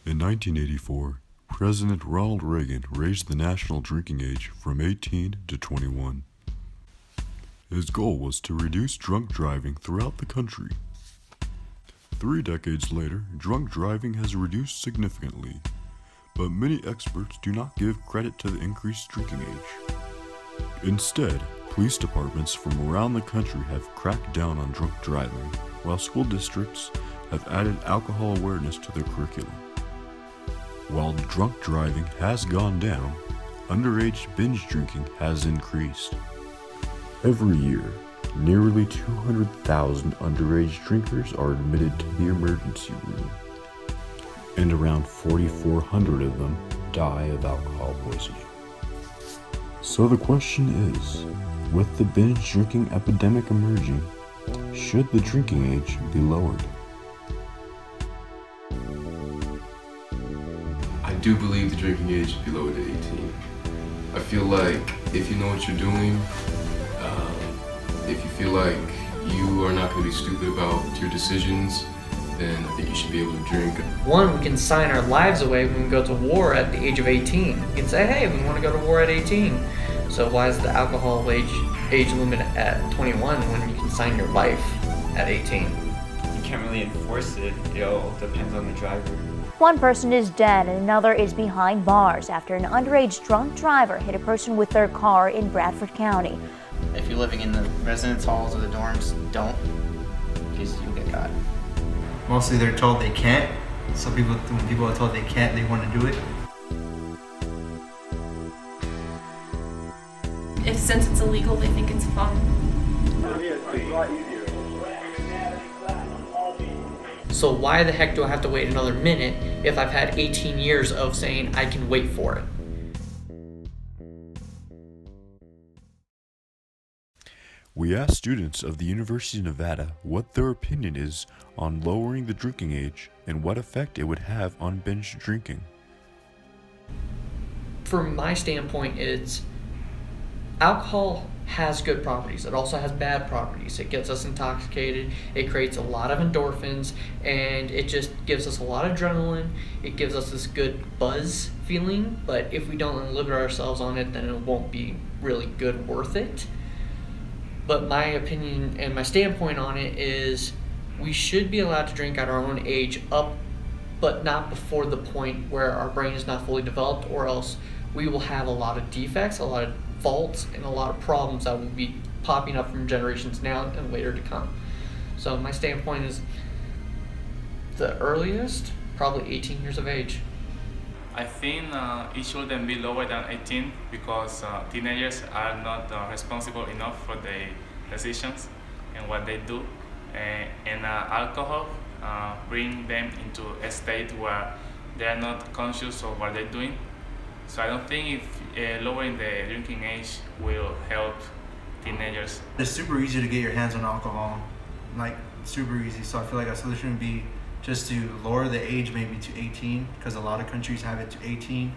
In 1984, President Ronald Reagan raised the national drinking age from 18 to 21. His goal was to reduce drunk driving throughout the country. 3 decades later, drunk driving has reduced significantly, but many experts do not give credit to the increased drinking age. Instead, police departments from around the country have cracked down on drunk driving, while school districts have added alcohol awareness to their curriculum. While drunk driving has gone down, underage binge drinking has increased. Every year, nearly 200,000 underage drinkers are admitted to the emergency room, and around 4,400 of them die of alcohol poisoning. So the question is, with the binge drinking epidemic emerging, should the drinking age be lowered? I do believe the drinking age should be lowered to 18. I feel like if you know what you're doing, if you feel like you are not going to be stupid about your decisions, then I think you should be able to drink. One, we can sign our lives away when we go to war at the age of 18. We can say, hey, we want to go to war at 18. So why is the alcohol age limit at 21 when you can sign your life at 18? You can't really enforce it. It all depends on the driver. One person is dead and another is behind bars after an underage drunk driver hit a person with their car in Bradford County. If you're living in the residence halls or the dorms, don't, because you'll get caught. Mostly they're told they can't. Some people, when people are told they can't, they want to do it. If since it's illegal, they think it's fun. So why the heck do I have to wait another minute if I've had 18 years of saying I can wait for it? We asked students of the University of Nevada what their opinion is on lowering the drinking age and what effect it would have on binge drinking. From my standpoint, it's alcohol has good properties. It also has bad properties. It gets us intoxicated. It creates a lot of endorphins, and it just gives us a lot of adrenaline. It gives us this good buzz feeling, but if we don't limit ourselves on it, then it won't be really good, worth it. But my opinion and my standpoint on it is we should be allowed to drink at our own age up, but not before the point where our brain is not fully developed, or else we will have a lot of defects, a lot of faults, and a lot of problems that will be popping up from generations now and later to come. So my standpoint is the earliest, probably 18 years of age. I think it shouldn't be lower than 18 because teenagers are not responsible enough for their decisions and what they do. And alcohol bring them into a state where they are not conscious of what they're doing. So I don't think if lowering the drinking age will help teenagers. It's super easy to get your hands on alcohol, like super easy. So I feel like a solution would be just to lower the age maybe to 18, because a lot of countries have it to 18.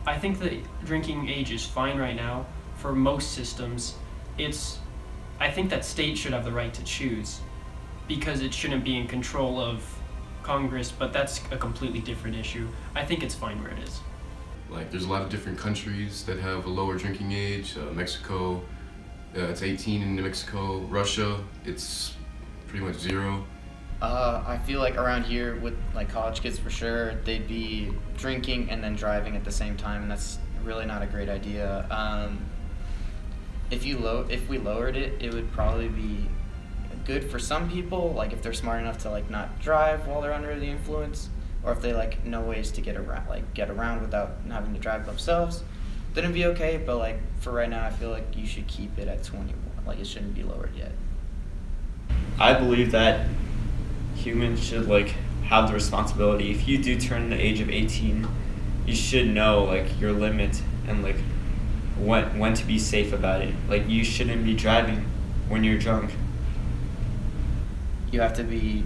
I think the drinking age is fine right now for most systems. I think that states should have the right to choose because it shouldn't be in control of Congress, but that's a completely different issue. I think it's fine where it is. Like, there's a lot of different countries that have a lower drinking age. Mexico, it's 18 in Mexico. Russia, it's pretty much 0. I feel like around here with like college kids for sure, they'd be drinking and then driving at the same time, and that's really not a great idea. If we lowered it, it would probably be good for some people, like if they're smart enough to like not drive while they're under the influence, or if they like know ways to get around without having to drive themselves, then it'd be okay. But like for right now, I feel like you should keep it at 21. Like it shouldn't be lowered yet. I believe that humans should have the responsibility. If you do turn the age of 18, you should know your limit and when to be safe about it. You shouldn't be driving when you're drunk. You have to be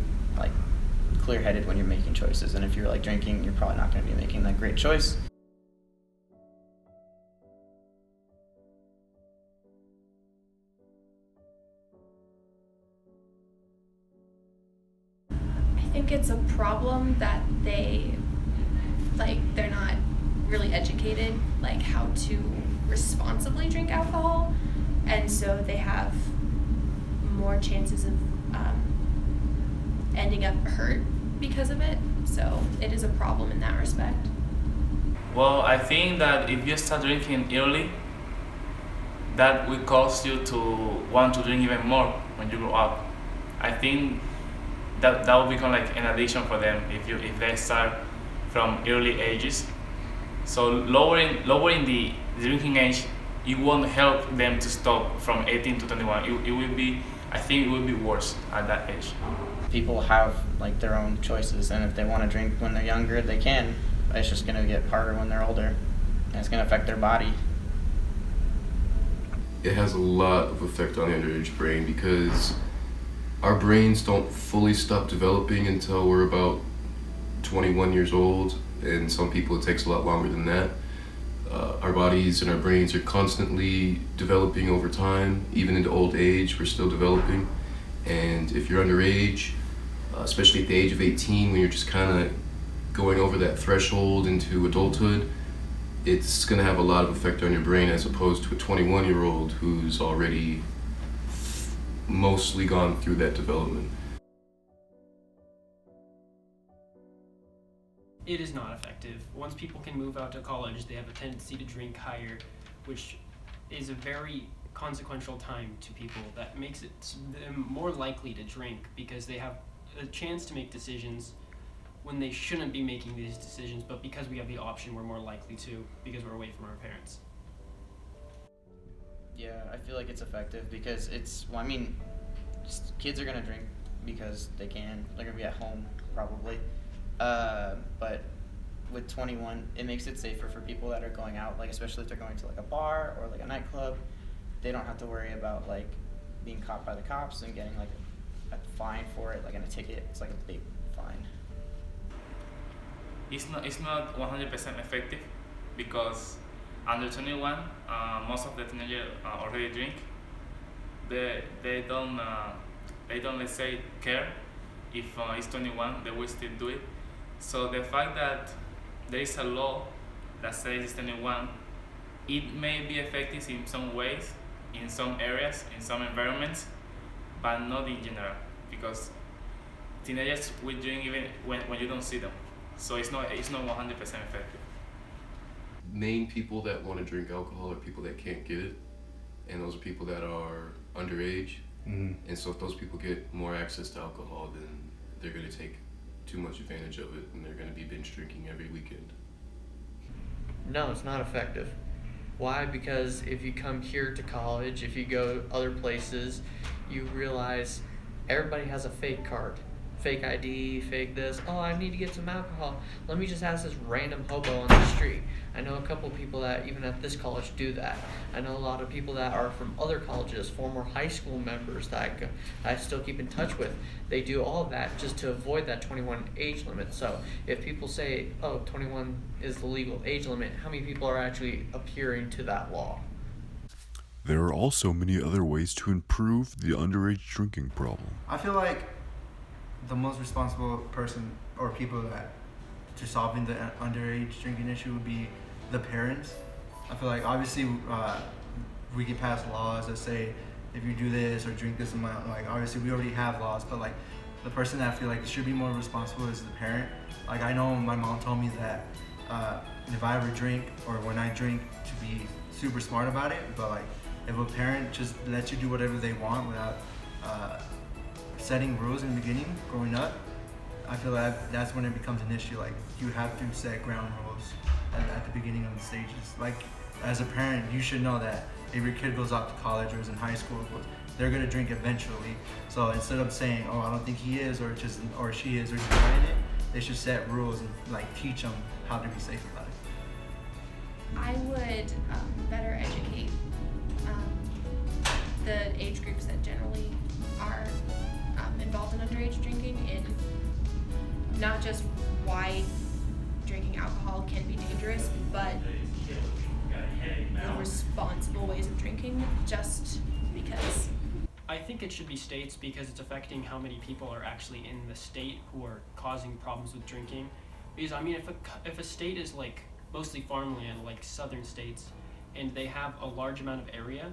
clear-headed when you're making choices, and if you're drinking, you're probably not going to be making that great choice. I think it's a problem that they like they're not really educated like how to responsibly drink alcohol, and so they have more chances of ending up hurt because of it. So it is a problem in that respect. Well, I think that if you start drinking early, that will cause you to want to drink even more when you grow up. I think that will become like an addiction for them if they start from early ages. So lowering the drinking age, it won't help them to stop from 18 to 21. It will be, I think it will be worse at that age. People have like their own choices, and if they want to drink when they're younger, they can. It's just going to get harder when they're older, and it's going to affect their body. It has a lot of effect on the underage brain because our brains don't fully stop developing until we're about 21 years old, and some people it takes a lot longer than that. Our bodies and our brains are constantly developing over time. Even into old age, we're still developing. And if you're underage, especially at the age of 18, when you're just kind of going over that threshold into adulthood, it's going to have a lot of effect on your brain as opposed to a 21-year-old who's already mostly gone through that development. It is not effective. Once people can move out to college, they have a tendency to drink higher, which is a very consequential time to people that makes it them more likely to drink because they have a chance to make decisions when they shouldn't be making these decisions, but because we have the option, we're more likely to because we're away from our parents. Yeah, I feel like it's effective because kids are gonna drink because they can. They're gonna be at home probably, but with 21, it makes it safer for people that are going out, like especially if they're going to like a bar or like a nightclub. They don't have to worry about like being caught by the cops and getting like a fine for it, like in a ticket. It's like a big fine. It's not 100% effective because under 21, most of the teenagers already drink. They don't let's say care if it's 21, they will still do it. So the fact that there is a law that says it's 21, it may be effective in some ways, in some areas, in some environments, but not in general because teenagers will drink even when you don't see them. So it's not 100% effective. Main people that want to drink alcohol are people that can't get it, and those are people that are underage. Mm-hmm. And so if those people get more access to alcohol, then they're going to take too much advantage of it, and they're going to be binge drinking every weekend. No, it's not effective. Why? Because if you come here to college, if you go other places, you realize everybody has a fake card. Fake ID, fake this. Oh, I need to get some alcohol. Let me just ask this random hobo on the street. I know a couple people that even at this college do that. I know a lot of people that are from other colleges, former high school members that I still keep in touch with. They do all of that just to avoid that 21 age limit. So if people say, oh, 21 is the legal age limit, how many people are actually adhering to that law? There are also many other ways to improve the underage drinking problem. I feel like the most responsible person or people that to solving the underage drinking issue would be the parents. I feel like obviously we can pass laws that say if you do this or drink this amount, like obviously we already have laws, but like the person that I feel like should be more responsible is the parent. Like I know my mom told me that if I ever drink or when I drink to be super smart about it, but like if a parent just lets you do whatever they want without setting rules in the beginning, growing up, I feel like that's when it becomes an issue. Like you have to set ground rules at the beginning of the stages. Like as a parent, you should know that if your kid goes off to college or is in high school, they're gonna drink eventually. So instead of saying, "Oh, I don't think he is," or she is, or denying it, they should set rules and like teach them how to be safe about it. I would better educate the age groups that generally are involved in underage drinking in not just why drinking alcohol can be dangerous, but the responsible ways of drinking, just because. I think it should be states because it's affecting how many people are actually in the state who are causing problems with drinking. Because I mean, if a state is like mostly farmland, like southern states, and they have a large amount of area,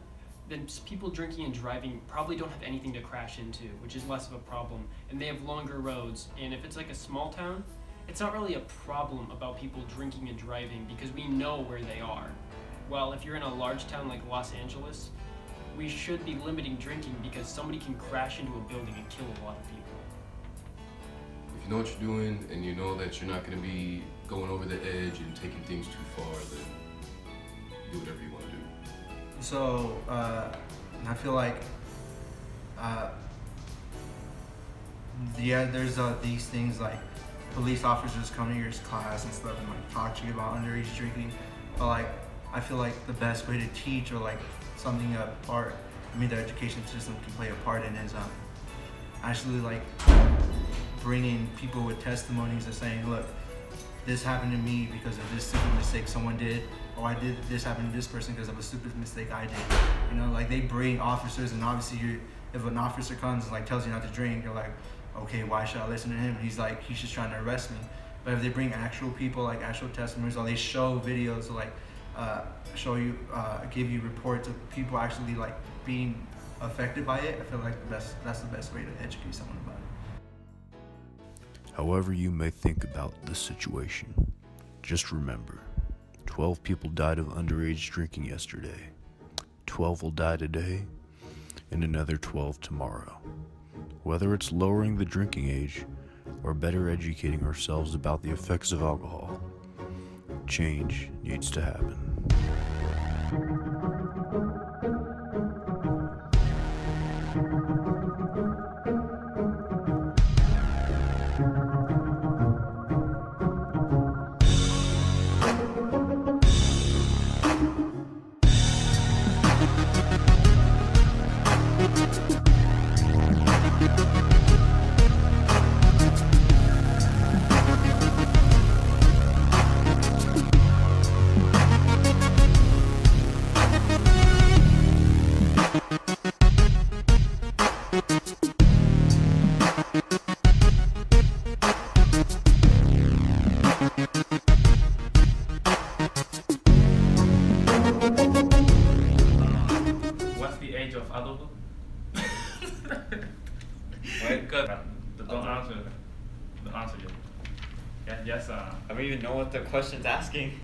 then people drinking and driving probably don't have anything to crash into, which is less of a problem. And they have longer roads. And if it's like a small town, it's not really a problem about people drinking and driving because we know where they are. Well, if you're in a large town like Los Angeles, we should be limiting drinking because somebody can crash into a building and kill a lot of people. If you know what you're doing and you know that you're not going to be going over the edge and taking things too far, then do whatever you want to do. So, I feel like, there's these things like police officers come to your class and stuff and like talk to you about underage drinking, but like I feel like the best way to teach or like something the education system can play a part in is actually like bringing people with testimonies and saying, look, this happened to me because of this stupid mistake someone did, or this happened to this person because of a stupid mistake I did. You know, like they bring officers, and obviously if an officer comes and like tells you not to drink, you're like, okay, why should I listen to him? He's just trying to arrest me. But if they bring actual people, like actual testimonies, or they show videos, like give you reports of people actually like being affected by it, I feel like that's the best way to educate someone about it. However you may think about this situation, just remember, 12 people died of underage drinking yesterday, 12 will die today, and another 12 tomorrow. Whether it's lowering the drinking age or better educating ourselves about the effects of alcohol, change needs to happen. What's the age of adulthood? Wait, good. Don't answer. Don't answer yet. Yeah, yes. I don't even know what the question's asking.